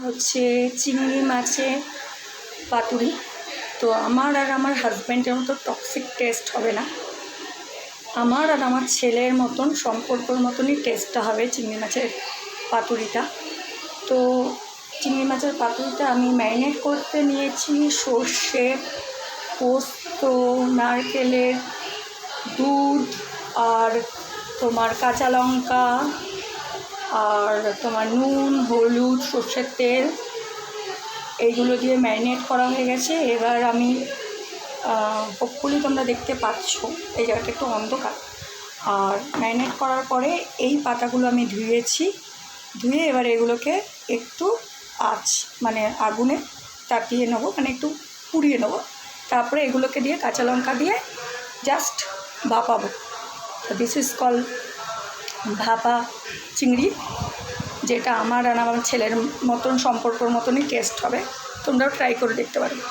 হচ্ছে চিংড়ি মাছের পাতুরি। তো আমার আর আমার হাজব্যান্ডের মতো টক্সিক টেস্ট হবে না, আমার আর আমার ছেলের মতন সম্পর্কর মতনই টেস্টটা হবে চিংড়ি মাছের পাতুরিটা। তো চিংড়ি মাছের পাতুরিটা আমি ম্যারিনেট করতে নিয়েছি সর্ষে, পোস্ত, নারকেলের দুধ, আর তোমার কাঁচা লঙ্কা, আর তোমার নুন, হলুদ, সর্ষের তেল, এইগুলো দিয়ে ম্যারিনেট করা হয়ে গেছে। এবার আমি হোপফুলি তোমরা দেখতে পাচ্ছ, এই জায়গাটা একটু অন্ধকার। আর ম্যারিনেট করার পরে এই পাতাগুলো আমি ধুয়ে এবার এগুলোকে একটু মানে আগুনে তাপিয়ে নেবো, মানে একটু পুড়িয়ে নেবো। তারপরে এগুলোকে দিয়ে কাঁচা লঙ্কা দিয়ে জাস্ট ভাপাবো। তো দিস ইজ কল ভাপা চিংড়ি, যেটা আমার আর আমার ছেলের মতন সম্পর্কর মতনই টেস্ট হবে। তোমরাও ট্রাই করে দেখতে পারো।